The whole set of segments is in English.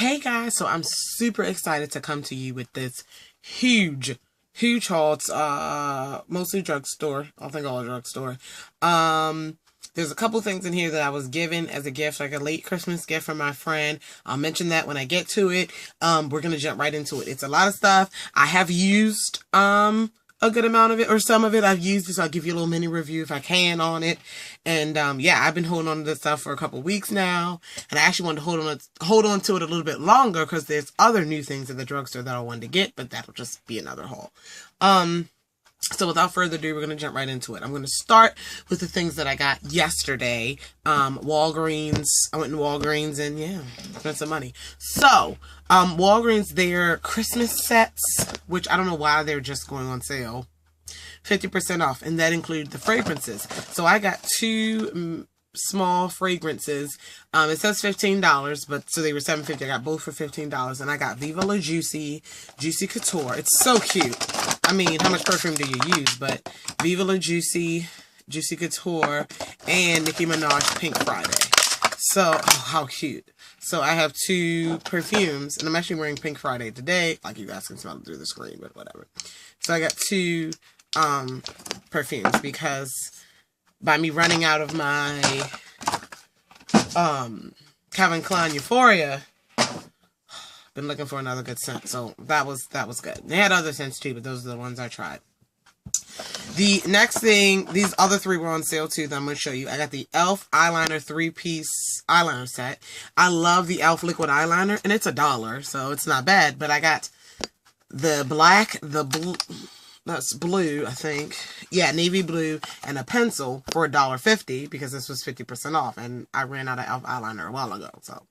Hey guys, so I'm super excited to come to you with this huge haul. It's mostly drugstore. I think all drugstore. There's a couple things in here that I was given as a gift, like a late Christmas gift from my friend. I'll mention that when I get to it. We're gonna jump right into it. It's a lot of stuff. I have used a good amount of it, or some of it I've used it, so I'll give you a little mini review if I can on it. And yeah, I've been holding on to this stuff for a couple weeks now, and I actually wanted to hold on to it a little bit longer because there's other new things at the drugstore that I wanted to get, but that'll just be another haul. So without further ado, we're going to jump right into it. I'm going to start with the things that I got yesterday. Walgreens. I went in Walgreens and yeah, spent some money. So, Walgreens, their Christmas sets, which I don't know why they're just going on sale, 50% off. And that included the fragrances. So I got two small fragrances. It says $15, but so they were $7.50. I got both for $15, and I got Viva La Juicy Couture. It's so cute. I mean, how much perfume do you use? But Viva La Juicy Couture and Nicki Minaj Pink Friday. So, oh, how cute. So I have two perfumes, and I'm actually wearing Pink Friday today. Like, you guys can smell it through the screen, but whatever. So I got two perfumes because by me running out of my Calvin Klein Euphoria, been looking for another good scent. So that was good. They had other scents too, but those are the ones I tried. The next thing, these other three were on sale too that I'm going to show you. I got the e.l.f. eyeliner 3-piece eyeliner set. I love the e.l.f. liquid eyeliner, and it's $1, so it's not bad. But I got the black, the blue, that's blue, I think. Yeah, navy blue, and a pencil for $1.50 because this was 50% off, and I ran out of e.l.f. eyeliner a while ago, so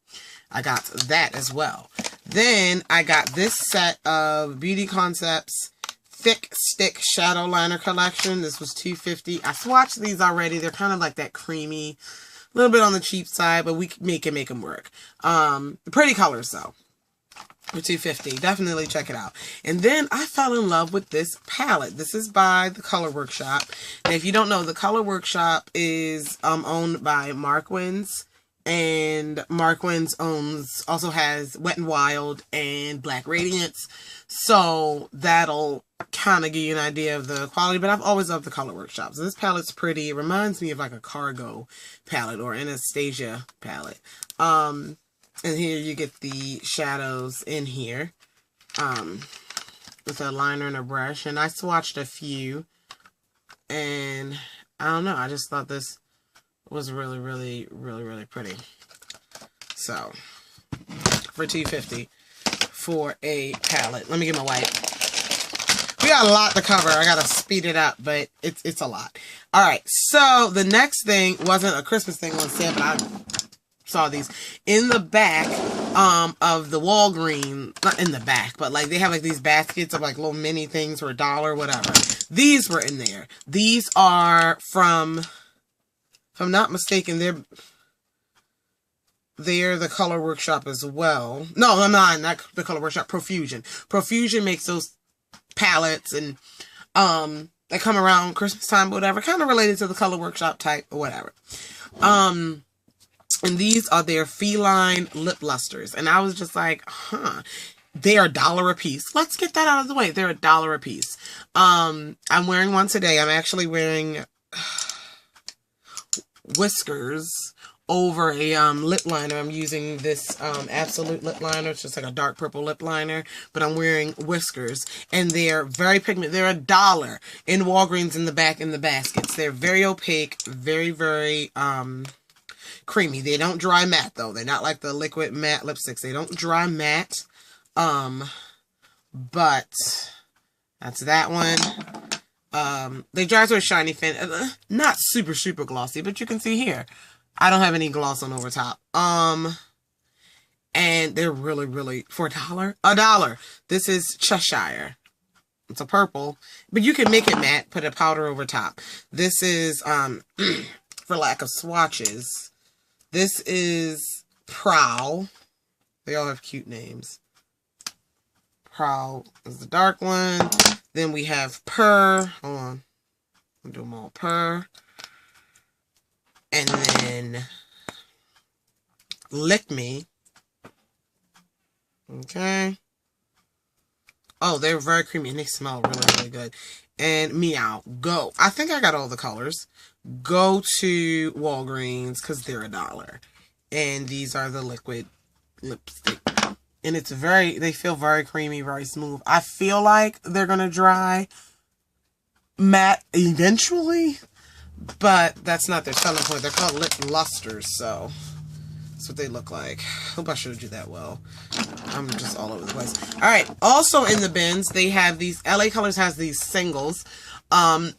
I got that as well. Then I got this set of Beauty Concepts Thick Stick Shadow Liner Collection. This was $2.50. I swatched these already. They're kind of like that creamy, a little bit on the cheap side, but we can make them work. Pretty colors though. For $2.50. Definitely check it out. And then I fell in love with this palette. This is by the Color Workshop. And if you don't know, the Color Workshop is owned by Markwins. And Markwins also has Wet n Wild and Black Radiance. So that'll kind of give you an idea of the quality. But I've always loved the Color Workshop. So this palette's pretty. It reminds me of like a Cargo palette or Anastasia palette. And here you get the shadows in here, with a liner and a brush. And I swatched a few, and I don't know, I just thought this was really, really, really, really pretty. So, for $2.50 for a palette. Let me get my wipe. We got a lot to cover. I gotta speed it up, but it's a lot. Alright, so the next thing wasn't a Christmas thing on sale, but I saw these in the back of the Walgreens, not in the back, but like they have like these baskets of like little mini things for $1, whatever. These were in there. These are from, if I'm not mistaken, they're the Color Workshop as well. No, I'm not the Color Workshop. Profusion. Profusion makes those palettes, and they come around Christmas time, whatever, kind of related to the Color Workshop type or whatever. And these are their feline lip lusters. And I was just like, huh. They are $1 a piece. Let's get that out of the way. They're $1 a piece. I'm wearing one today. I'm actually wearing Whiskers over a lip liner. I'm using this Absolute lip liner. It's just like a dark purple lip liner. But I'm wearing Whiskers. And they're very pigmented. They're $1 in Walgreens in the back in the baskets. They're very opaque. Very, very creamy. They don't dry matte though. They're not like the liquid matte lipsticks. They don't dry matte. But that's that one. They dry to a shiny fin. Not super, super glossy, but you can see here. I don't have any gloss on over top. And they're really, really, for $1? $1. This is Cheshire. It's a purple, but you can make it matte, put a powder over top. This is, for lack of swatches, this is Prowl. They all have cute names. Prowl is the dark one. Then we have Purr. Hold on. I'll do them all. Purr. And then Lick Me. Okay. Oh, they're very creamy and they smell really, really good. And Meow, go. I think I got all the colors. Go to Walgreens because they're $1. And these are the liquid lipstick. And it's they feel very creamy, very smooth. I feel like they're going to dry matte eventually, but that's not their selling point. They're called lip lusters, so that's what they look like. Hope I showed you that well. I'm just all over the place. All right. Also in the bins, they have these. LA Colors has these singles. I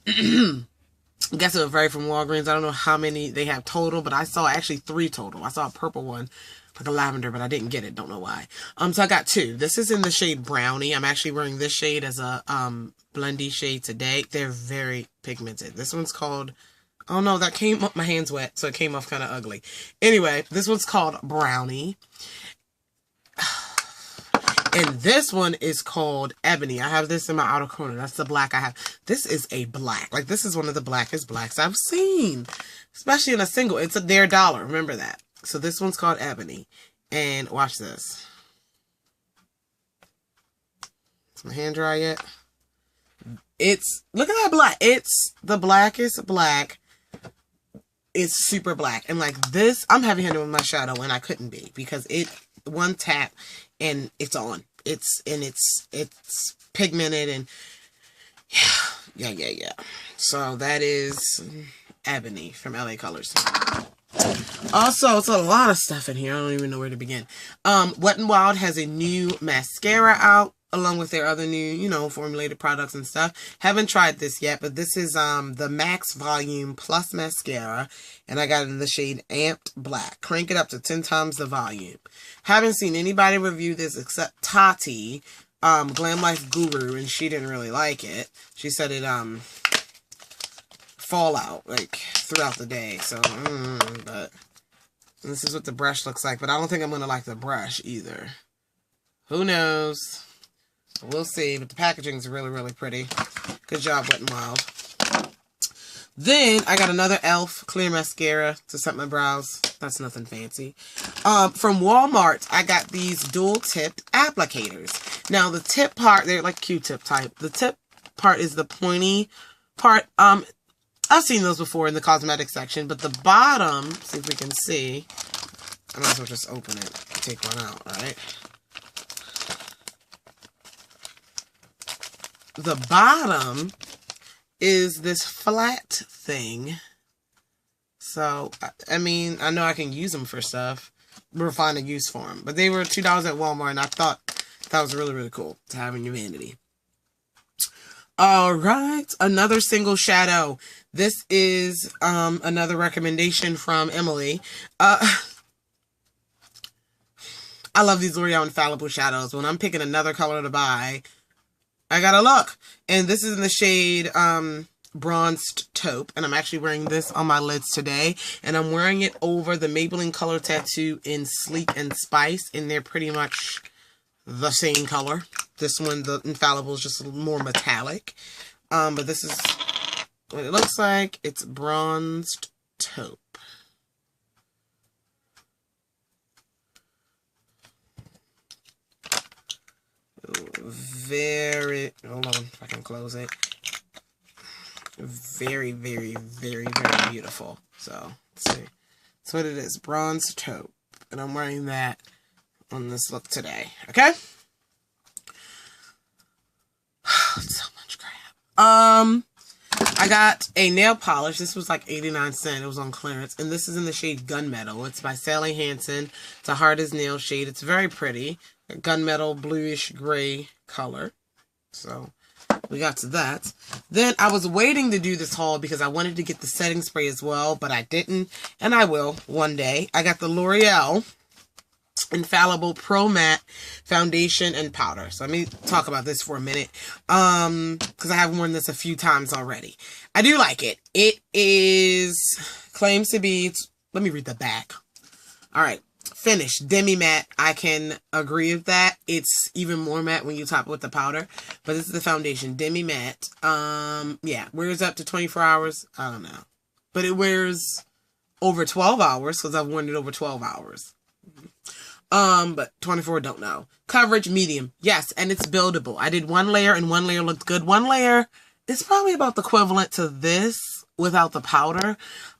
guess it would vary from Walgreens. I don't know how many they have total, but I saw actually 3 total. I saw a purple one, like a lavender, but I didn't get it. Don't know why. So I got 2. This is in the shade Brownie. I'm actually wearing this shade as a blendy shade today. They're very pigmented. This one's called, oh no, that came up, my hand's wet, so it came off kind of ugly. Anyway, this one's called Brownie. And this one is called Ebony. I have this in my outer corner. That's the black I have. This is a black. Like, this is one of the blackest blacks I've seen. Especially in a single. It's their $1. Remember that. So this one's called Ebony. And watch this. Is my hand dry yet? Look at that black. It's the blackest black. It's super black. And like this, I'm heavy-handed with my shadow and I couldn't be. Because one tap and it's on. It's pigmented and yeah. So that is Ebony from LA Colors. Also, it's a lot of stuff in here. I don't even know where to begin. Wet n Wild has a new mascara out along with their other new, formulated products and stuff. Haven't tried this yet, but this is the Max Volume Plus Mascara, and I got it in the shade Amped Black. Crank it up to 10 times the volume. Haven't seen anybody review this except Tati, Glam Life Guru, and she didn't really like it. She said it fall out like throughout the day. So, but this is what the brush looks like. But I don't think I'm gonna like the brush either. Who knows? We'll see, but the packaging is really, really pretty. Good job, Wet n Wild. Then, I got another e.l.f. clear mascara to set my brows. That's nothing fancy. From Walmart, I got these dual-tipped applicators. Now, the tip part, they're like Q-tip type. The tip part is the pointy part. I've seen those before in the cosmetic section, but the bottom, see if we can see. I might as well just open it, take one out, right? The bottom is this flat thing. So, I mean, I know I can use them for stuff. We'll find a use for them. But they were $2 at Walmart, and I thought that was really, really cool to have in your vanity. Alright, another single shadow. This is another recommendation from Emily. I love these L'Oreal Infallible shadows. When I'm picking another color to buy, I gotta look. And this is in the shade Bronzed Taupe. And I'm actually wearing this on my lids today. And I'm wearing it over the Maybelline Color Tattoo in Sleek and Spice. And they're pretty much the same color. This one, the Infallible, is just a little more metallic. But this is what it looks like. It's Bronzed Taupe. Hold on if I can close it. Very, very, very, very beautiful. So, let's see. That's what it is. Bronze Taupe. And I'm wearing that on this look today. Okay? So much crap. I got a nail polish. This was like 89 cents. It was on clearance. And this is in the shade Gunmetal. It's by Sally Hansen. It's a hard as nail shade. It's very pretty. A gunmetal bluish gray color. So we got to that. Then I was waiting to do this haul because I wanted to get the setting spray as well, but I didn't. And I will one day. I got the L'Oreal Infallible Pro Matte Foundation and Powder. So let me talk about this for a minute. Because I have worn this a few times already. I do like it. It claims to be, let me read the back. Alright. Finish. Demi matte. I can agree with that. It's even more matte when you top it with the powder. But this is the foundation. Demi matte. Yeah. Wears up to 24 hours. I don't know. But it wears over 12 hours because I've worn it over 12 hours. But 24, don't know. Coverage, medium. Yes, and it's buildable. I did one layer and one layer looked good. One layer is probably about the equivalent to this without the powder.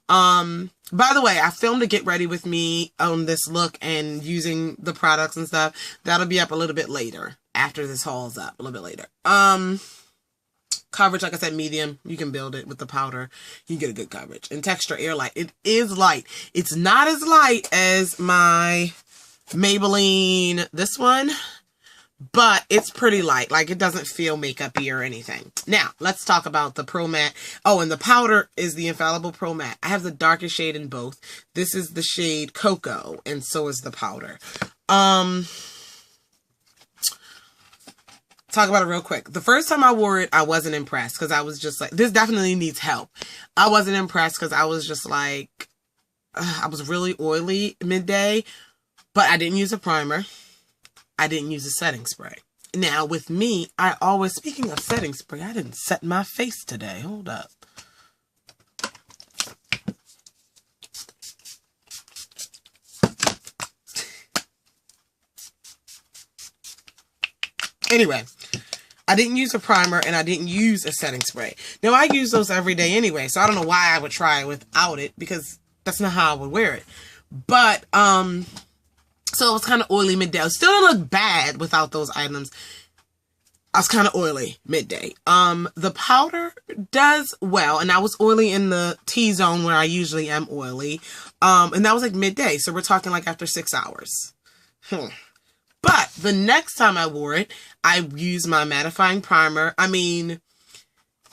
By the way, I filmed a get ready with me on this look and using the products and stuff. That'll be up a little bit later after this haul's up, a little bit later. Coverage, like I said, medium. You can build it with the powder. You get a good coverage. And texture, air light. It is light. It's not as light as my Maybelline, this one, but it's pretty light. Like, it doesn't feel makeup-y or anything. Now, let's talk about the Pro Matte. Oh, and the powder is the Infallible Pro Matte. I have the darkest shade in both. This is the shade Cocoa, and so is the powder. Talk about it real quick. The first time I wore it, I wasn't impressed because I was just like, this definitely needs help. I wasn't impressed because I was just like, I was really oily midday, but I didn't use a primer. I didn't use a setting spray. Now, with me, I always, speaking of setting spray, I didn't set my face today. Hold up. Anyway, I didn't use a primer and I didn't use a setting spray. Now, I use those every day anyway, so I don't know why I would try it without it because that's not how I would wear it. But, so it was kind of oily midday. It still didn't look bad without those items. I was kind of oily midday. The powder does well, and I was oily in the T-zone where I usually am oily. And that was like midday, so we're talking like after 6 hours. But the next time I wore it, I used my mattifying primer. I mean,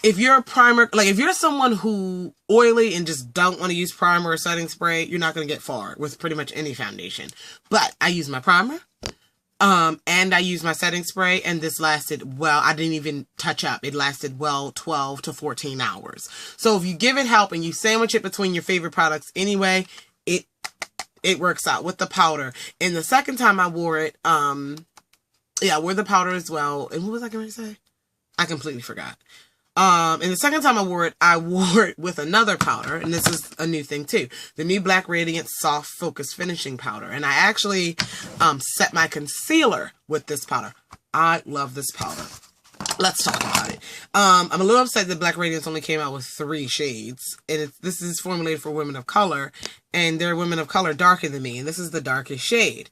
if you're a primer, like if you're someone who oily and just don't want to use primer or setting spray, you're not going to get far with pretty much any foundation. But I used my primer, and I used my setting spray, and this lasted, well, I didn't even touch up. It lasted, well, 12 to 14 hours. So if you give it help and you sandwich it between your favorite products anyway, it works out with the powder. And the second time I wore it, yeah, I wore the powder as well. And what was I going to say? I completely forgot. And the second time I wore it with another powder, and this is a new thing too, the new Black Radiance Soft Focus Finishing Powder. And I actually set my concealer with this powder. I love this powder. Let's talk about it. I'm a little upset that Black Radiance only came out with 3 shades, and this is formulated for women of color, and they're women of color darker than me, and this is the darkest shade.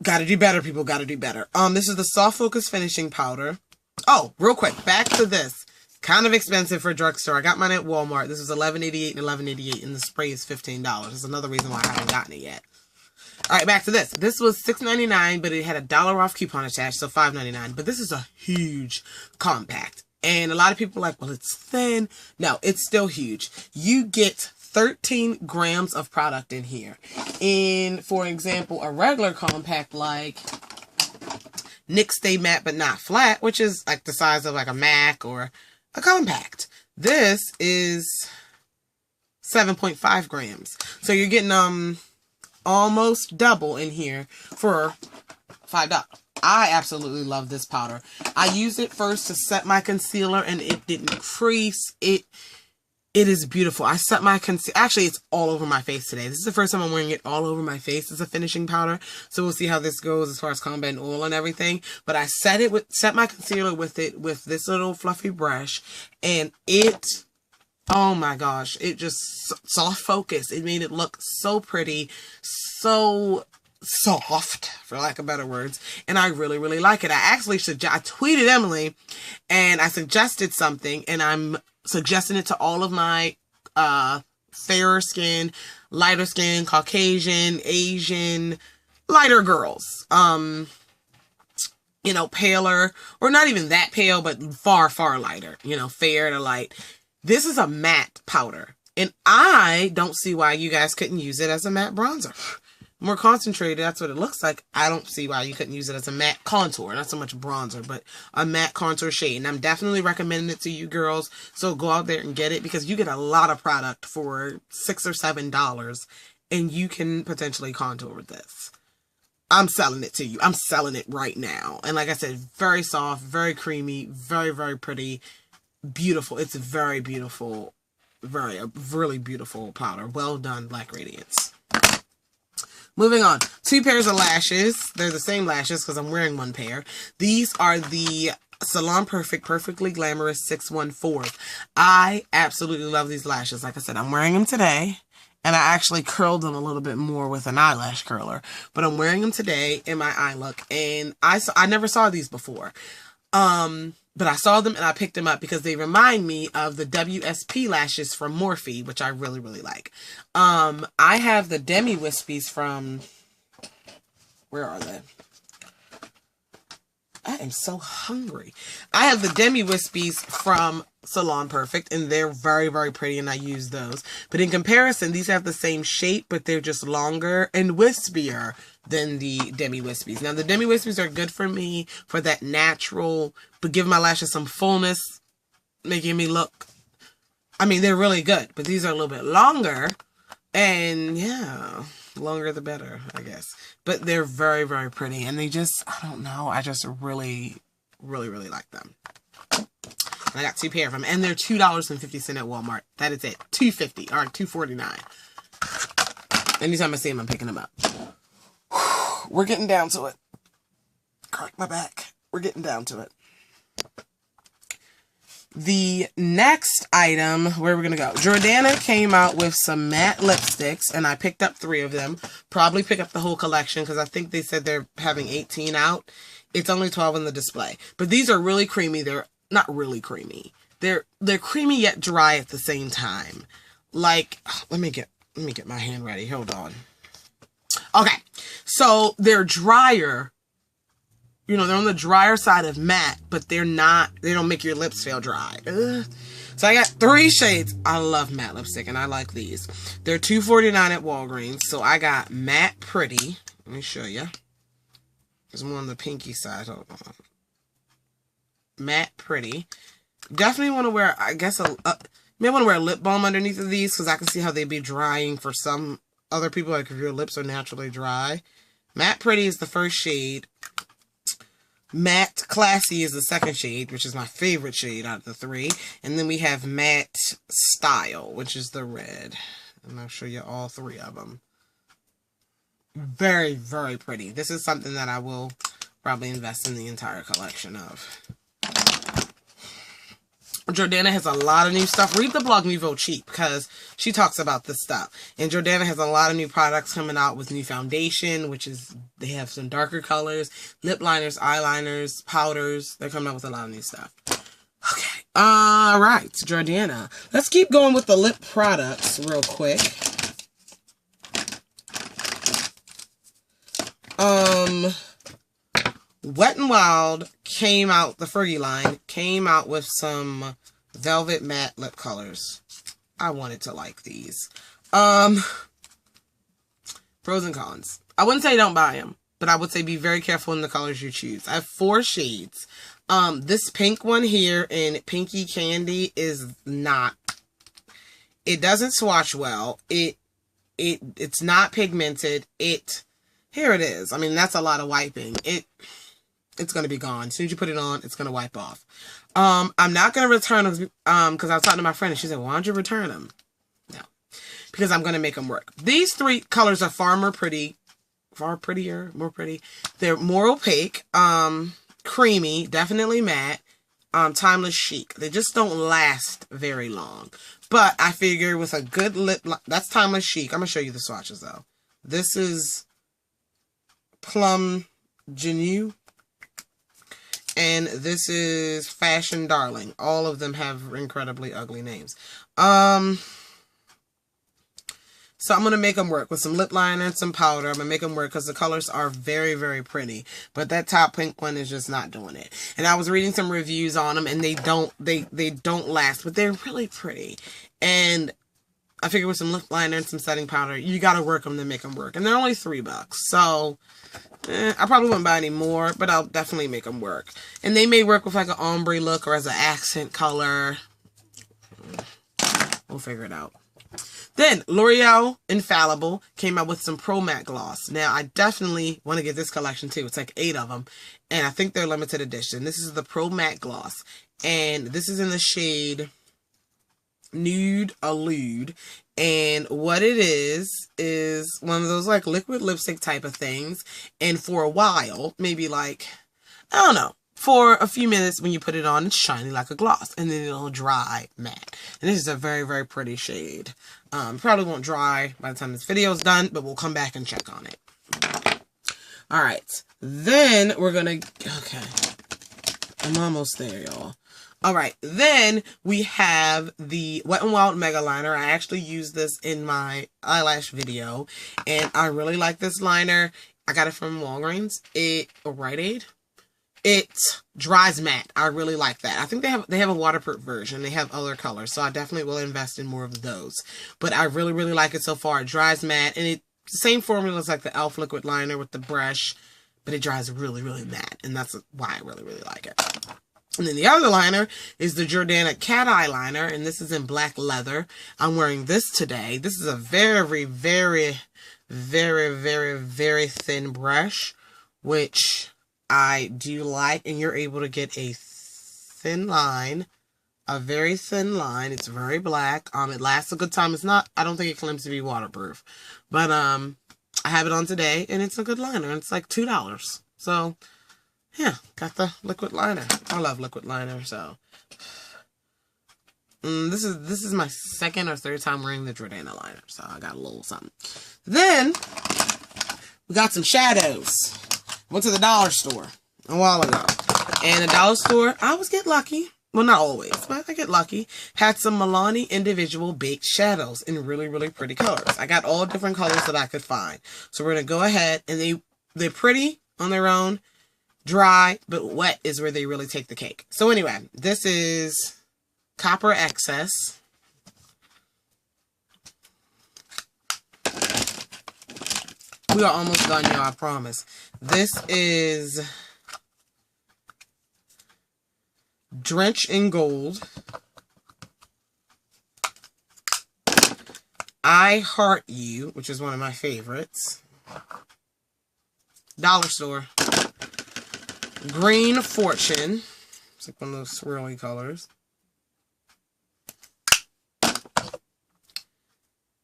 Gotta do better, people. Gotta do better. This is the Soft Focus Finishing Powder. Oh, real quick, back to this. Kind of expensive for a drugstore. I got mine at Walmart. This was $11.88 and $11.88, and the spray is $15. That's another reason why I haven't gotten it yet. All right, back to this. This was $6.99, but it had a $1 off coupon attached, so $5.99. But this is a huge compact. And a lot of people are like, well, it's thin. No, it's still huge. You get 13 grams of product in here. In, for example, a regular compact like NYX Stay Matte But Not Flat, which is like the size of like a MAC or a compact. This is 7.5 grams. So you're getting almost double in here for $5. I absolutely love this powder. I used it first to set my concealer and it didn't crease. It is beautiful. I set my concealer. Actually, it's all over my face today. This is the first time I'm wearing it all over my face as a finishing powder. So we'll see how this goes as far as combat oil and everything. But I set my concealer with it with this little fluffy brush, and it, oh my gosh, it just soft focus. It made it look so pretty, so soft, for lack of better words, and I really, really like it. I actually I tweeted Emily, and I suggested something, and I'm suggesting it to all of my fairer skin, lighter skin, Caucasian, Asian, lighter girls. You know, paler, or not even that pale, but far, far lighter, you know, fair to light. This is a matte powder, and I don't see why you guys couldn't use it as a matte bronzer. More concentrated, that's what it looks like. I don't see why you couldn't use it as a matte contour. Not so much bronzer, but a matte contour shade. And I'm definitely recommending it to you girls. So go out there and get it, because you get a lot of product for $6 or $7. And you can potentially contour with this. I'm selling it to you. I'm selling it right now. And like I said, very soft, very creamy, very, very pretty, beautiful. It's very beautiful. Really beautiful powder. Well done, Black Radiance. Moving on. 2 pairs of lashes. They're the same lashes because I'm wearing 1 pair. These are the Salon Perfect Perfectly Glamorous 614. I absolutely love these lashes. Like I said, I'm wearing them today. And I actually curled them a little bit more with an eyelash curler. But I'm wearing them today in my eye look. And I never saw these before. But I saw them and I picked them up because they remind me of the WSP lashes from Morphe, which I really, really like. I have the Demi Wispies from... Where are they? I am so hungry. I have the Demi Wispies from Salon Perfect, and they're very, very pretty, and I use those. But in comparison, these have the same shape, but they're just longer and wispier than the Demi Wispies. Now, the Demi Wispies are good for me for that natural, but give my lashes some fullness, making me look... I mean, they're really good, but these are a little bit longer, and yeah... Longer the better, I guess. But they're very, very pretty. And they just, I don't know. I just really, really, really like them. And I got 2 pair of them. And they're $2.50 at Walmart. That is it. $2.50 or $2.49. Anytime I see them, I'm picking them up. We're getting down to it. Crack my back. We're getting down to it. The next item, where we're going to go. Jordana came out with some matte lipsticks, and I picked up 3 of them. Probably pick up the whole collection, because I think they said they're having 18 out. It's only 12 in the display. But these are really creamy. They're not really creamy. They're creamy yet dry at the same time. Like, let me get my hand ready. Hold on. Okay. So, they're drier. You know, they're on the drier side of matte, but they don't make your lips feel dry. Ugh. So I got 3 shades. I love matte lipstick, and I like these. They're $2.49 at Walgreens. So I got Matte Pretty. Let me show you. There's one on the pinky side. Hold on. Matte Pretty. Definitely want to wear, I guess, may want to wear a lip balm underneath of these, because I can see how they'd be drying for some other people, like if your lips are naturally dry. Matte Pretty is the first shade. Matte Classy is the second shade, which is my favorite shade out of the 3. And then we have Matte Style, which is the red. And I'll show you all 3 of them. Very, very pretty. This is something that I will probably invest in the entire collection of. Jordana has a lot of new stuff. Read the blog Nouveau Cheap, because she talks about this stuff. And Jordana has a lot of new products coming out with new foundation, which is, they have some darker colors, lip liners, eyeliners, powders. They're coming out with a lot of new stuff. Okay. Alright, Jordana. Let's keep going with the lip products real quick. Wet n Wild came out, the Fergie line, came out with some velvet matte lip colors. I wanted to like these. Pros and cons. I wouldn't say don't buy them, but I would say be very careful in the colors you choose. I have 4 shades. This pink one here in Pinky Candy is not, it doesn't swatch well. It's not pigmented. Here it is. I mean, that's a lot of wiping. It's going to be gone. As soon as you put it on, it's going to wipe off. I'm not going to return them because I was talking to my friend and she said, why don't you return them? No. Because I'm going to make them work. These 3 colors are more pretty. They're more opaque, creamy, definitely matte, timeless chic. They just don't last very long. But I figure with a good lip, that's timeless chic. I'm going to show you the swatches though. This is Plum Genuine. And this is Fashion Darling. All of them have incredibly ugly names. So I'm going to make them work with some lip liner and some powder. I'm going to make them work because the colors are very, very pretty. But that top pink one is just not doing it. And I was reading some reviews on them and they don't last. But they're really pretty. And I figure with some lip liner and some setting powder, you got to work them to make them work. And they're only $3. So... I probably wouldn't buy any more, but I'll definitely make them work. And they may work with like an ombre look or as an accent color. We'll figure it out. Then, L'Oreal Infallible came out with some Pro Matte Gloss. Now, I definitely want to get this collection too. It's like 8 of them. And I think they're limited edition. This is the Pro Matte Gloss. And this is in the shade Nude Allude. And what it is one of those like liquid lipstick type of things. And for a while, maybe like, I don't know, for a few minutes when you put it on, it's shiny like a gloss. And then it'll dry matte. And this is a very, very pretty shade. Probably won't dry by the time this video is done, but we'll come back and check on it. Alright, then we're gonna, okay, I'm almost there, y'all. Alright, then we have the Wet n Wild Mega Liner. I actually used this in my eyelash video, and I really like this liner. I got it from Walgreens, or Rite Aid. It dries matte. I really like that. I think they have a waterproof version. They have other colors, so I definitely will invest in more of those. But I really, really like it so far. It dries matte, and it's the same formula as like the e.l.f. liquid liner with the brush, but it dries really, really matte, and that's why I really, really like it. And then the other liner is the Jordana Cat Eye Liner, and this is in black leather. I'm wearing this today. This is a very, very, very, very, very thin brush, which I do like, and you're able to get a thin line, a very thin line. It's very black. It lasts a good time. It's not, I don't think it claims to be waterproof, but I have it on today, and it's a good liner. It's like $2. So yeah, got the liquid liner. I love liquid liner. So this is my second or third time wearing the Jordana liner, so I got a little something. Then we got some shadows. Went to the dollar store a while ago, and the dollar store, I always get lucky. Well, not always, but I get lucky. Had some Milani individual baked shadows in really, really pretty colors. I got all different colors that I could find. So we're gonna go ahead, and they're pretty on their own, dry, but wet is where they really take the cake. So anyway, this is Copper Excess. We are almost done, y'all, I promise. This is Drench in Gold. I Heart You, which is one of my favorites. Dollar store. Green Fortune. It's like one of those swirly colors.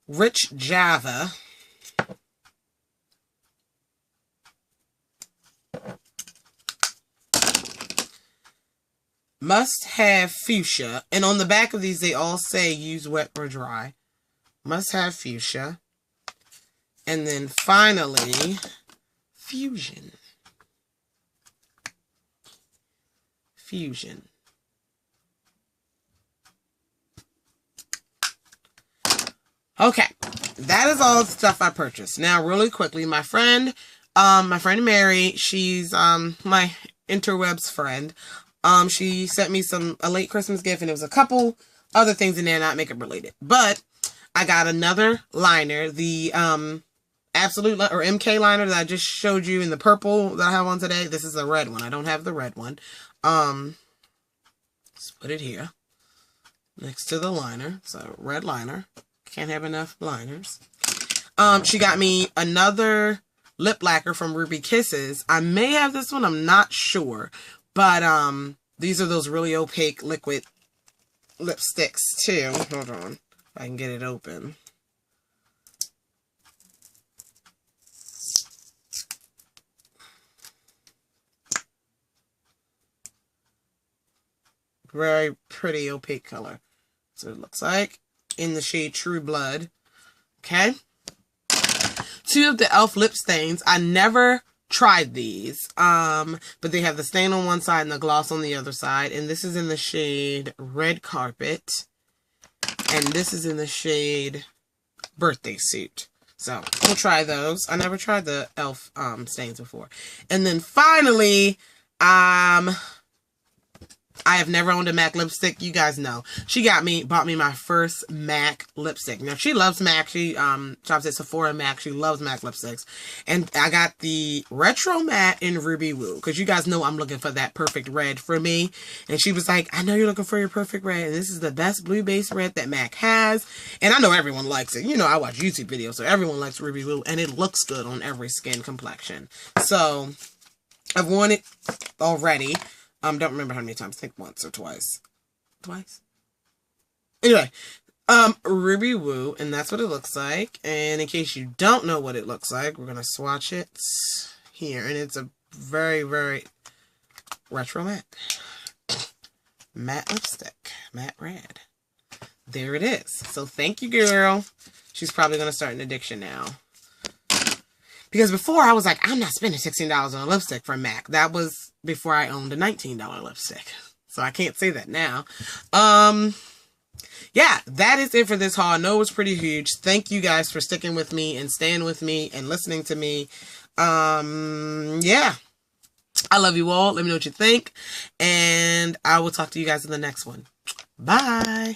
Rich Java. Must Have Fuchsia. And on the back of these, they all say use wet or dry. Must Have Fuchsia. And then finally, Fusion. Fusion. Okay, that is all the stuff I purchased. Now, really quickly, my friend Mary, she's my interwebs friend. She sent me a late Christmas gift, and it was a couple other things in there not makeup related. But I got another liner, the Absolute or MK liner that I just showed you in the purple that I have on today. This is the red one. I don't have the red one. Let's put it here next to the liner. So red liner. Can't have enough liners. She got me another lip lacquer from Ruby Kisses. I may have this one. I'm not sure. But these are those really opaque liquid lipsticks too. Hold on. If I can get it open. Very pretty opaque color. So it looks like in the shade True Blood. Okay. Two of the e.l.f. lip stains. I never tried these. But they have the stain on one side and the gloss on the other side. And this is in the shade Red Carpet. And this is in the shade Birthday Suit. So we'll try those. I never tried the e.l.f. stains before. And then finally, I have never owned a MAC lipstick. You guys know. She bought me my first MAC lipstick. Now, she loves MAC. She shops at Sephora MAC. She loves MAC lipsticks. And I got the Retro Matte in Ruby Woo. Because you guys know I'm looking for that perfect red for me. And she was like, I know you're looking for your perfect red. And this is the best blue base red that MAC has. And I know everyone likes it. You know, I watch YouTube videos. So everyone likes Ruby Woo. And it looks good on every skin complexion. So, I've worn it already. Don't remember how many times. I think once or twice. Twice? Anyway, Ruby Woo, and that's what it looks like. And in case you don't know what it looks like, we're gonna swatch it here, and it's a very, very retro matte lipstick, matte red. There it is. So thank you, girl. She's probably gonna start an addiction now. Because before I was like, I'm not spending $16 on a lipstick from MAC. That was before I owned a $19 lipstick. So I can't say that now. Yeah, that is it for this haul. I know it was pretty huge. Thank you guys for sticking with me and staying with me and listening to me. Yeah. I love you all. Let me know what you think. And I will talk to you guys in the next one. Bye.